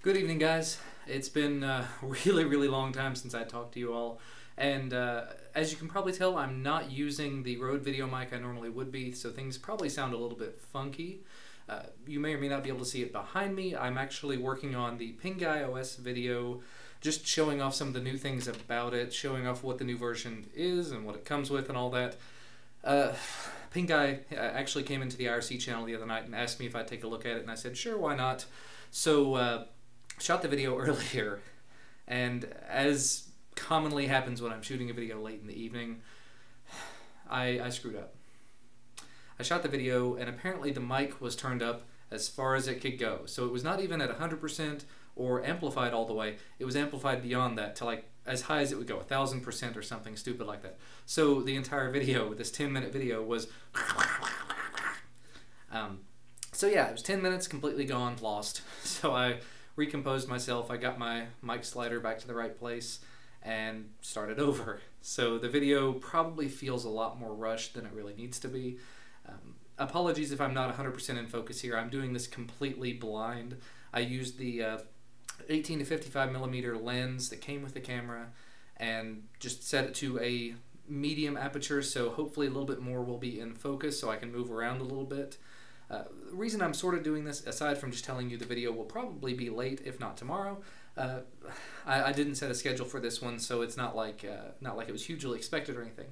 Good evening, guys. It's been a really long time since I talked to you all, and as you can probably tell, I'm not using the Rode video mic I normally would be, so things probably sound a little bit funky. You may or may not be able to see it behind me. I'm actually working on the Pinguy OS video, just showing off some of the new things about it, showing off what the new version is and what it comes with and all that. Pinguy actually came into the IRC channel the other night and asked me if I'd take a look at it, and I said, sure, why not? So, shot the video earlier, and as commonly happens when I'm shooting a video late in the evening, I screwed up. I shot the video, and apparently the mic was turned up as far as it could go. So it was not even at 100% or amplified all the way. It was amplified beyond that to like as high as it would go, 1,000% or something stupid like that. So the entire video, this 10-minute video, was so yeah, it was 10 minutes completely gone, lost. So I recomposed myself, I got my mic slider back to the right place, and started over. So the video probably feels a lot more rushed than it really needs to be. Apologies if I'm not 100% in focus here. I'm doing this completely blind. I used the 18 to 55 millimeter lens that came with the camera and just set it to a medium aperture, so hopefully a little bit more will be in focus so I can move around a little bit. The reason I'm sort of doing this, aside from just telling you the video will probably be late, if not tomorrow, I didn't set a schedule for this one, so it's not like it was hugely expected or anything.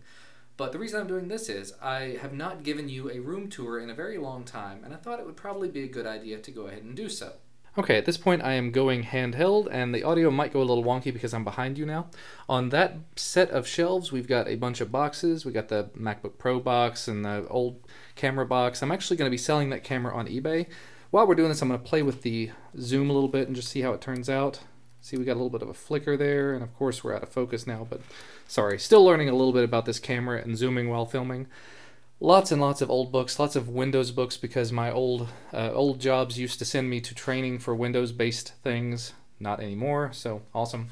But the reason I'm doing this is I have not given you a room tour in a very long time, and I thought it would probably be a good idea to go ahead and do so. Okay, at this point I am going handheld, and the audio might go a little wonky because I'm behind you now. On that set of shelves, we've got a bunch of boxes. We got the MacBook Pro box and the old camera box. I'm actually going to be selling that camera on eBay. While we're doing this, I'm going to play with the zoom a little bit and just see how it turns out. See, we got a little bit of a flicker there, and of course we're out of focus now, but sorry, still learning a little bit about this camera and zooming while filming. Lots and lots of old books, lots of Windows books, because my old jobs used to send me to training for Windows-based things. Not anymore, so awesome.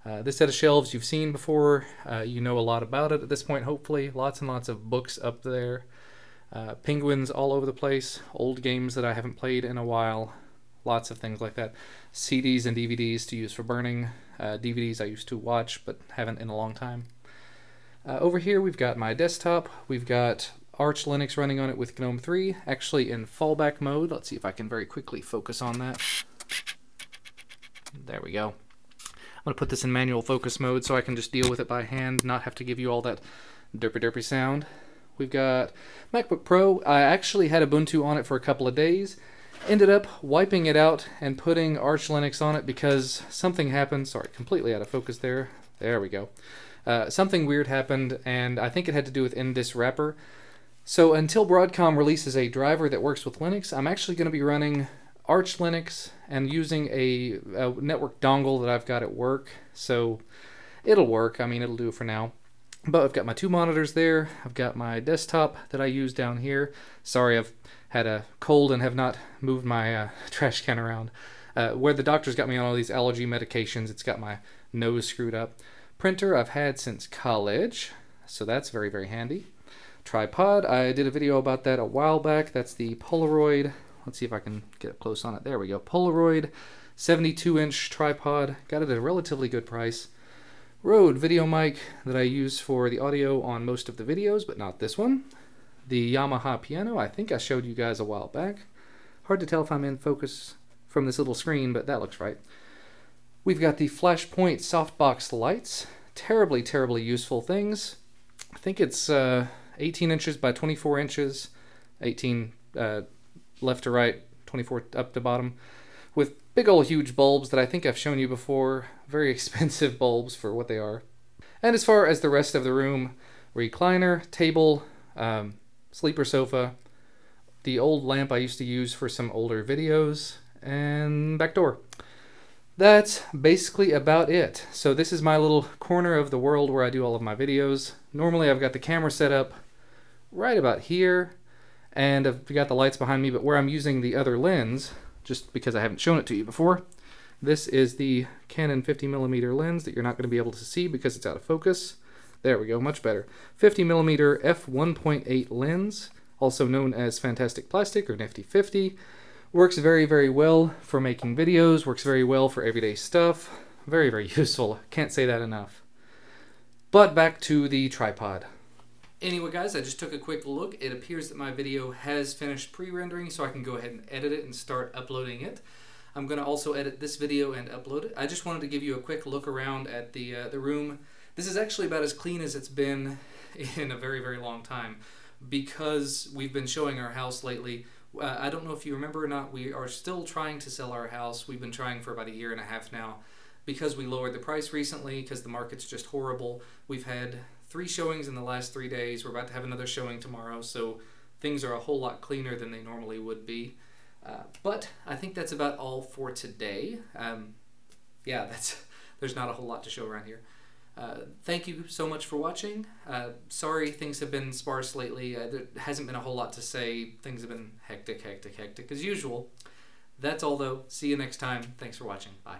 This set of shelves you've seen before. You know a lot about it at this point, hopefully. Lots and lots of books up there. Penguins all over the place. Old games that I haven't played in a while. Lots of things like that. CDs and DVDs to use for burning. DVDs I used to watch but haven't in a long time. Over here we've got my desktop. We've got Arch Linux running on it with GNOME 3, actually in fallback mode. Let's see if I can very quickly focus on that. There we go. I'm going to put this in manual focus mode so I can just deal with it by hand, not have to give you all that derpy sound. We've got MacBook Pro. I actually had Ubuntu on it for a couple of days. Ended up wiping it out and putting Arch Linux on it because something happened. Sorry, completely out of focus there. There we go. Something weird happened, and I think it had to do with NDis wrapper. So until Broadcom releases a driver that works with Linux, I'm actually going to be running Arch Linux and using a network dongle that I've got at work. So it'll work. I mean, it'll do for now. But I've got my two monitors there. I've got my desktop that I use down here. Sorry, I've had a cold and have not moved my trash can around. Where the doctor's got me on all these allergy medications, it's got my nose screwed up. Printer I've had since college, so that's very handy. Tripod, I did a video about that a while back. That's the Polaroid. Let's see if I can get up close on it. There we go. Polaroid 72-inch tripod. Got it at a relatively good price. Rode video mic that I use for the audio on most of the videos, but not this one. The Yamaha piano, I think I showed you guys a while back. Hard to tell if I'm in focus from this little screen, but that looks right. We've got the Flashpoint softbox lights. Terribly useful things. I think it's 18 inches by 24 inches. 18 left to right, 24 up to bottom. With big old huge bulbs that I think I've shown you before. Very expensive bulbs for what they are. And as far as the rest of the room, recliner, table, sleeper sofa, the old lamp I used to use for some older videos, and back door. That's basically about it. So this is my little corner of the world where I do all of my videos. Normally I've got the camera set up right about here, and I've got the lights behind me, but where I'm using the other lens, just because I haven't shown it to you before, this is the Canon 50mm lens that you're not going to be able to see because it's out of focus. There we go, much better. 50mm f1.8 lens, also known as Fantastic Plastic or Nifty 50. Works very, very well for making videos, works very well for everyday stuff. Very, very useful. Can't say that enough. But back to the tripod. Anyway guys, I just took a quick look. It appears that my video has finished pre-rendering, so I can go ahead and edit it and start uploading it. I'm going to also edit this video and upload it. I just wanted to give you a quick look around at the room. This is actually about as clean as it's been in a very, very long time, because we've been showing our house lately. I don't know if you remember or not, we are still trying to sell our house. We've been trying for about a year and a half now, because we lowered the price recently, because the market's just horrible. We've had 3 showings in the last 3 days. We're about to have another showing tomorrow, so things are a whole lot cleaner than they normally would be. But I think that's about all for today. Yeah, there's not a whole lot to show around here. Thank you so much for watching. Sorry things have been sparse lately. There hasn't been a whole lot to say. Things have been hectic as usual. That's all though. See you next time. Thanks for watching. Bye.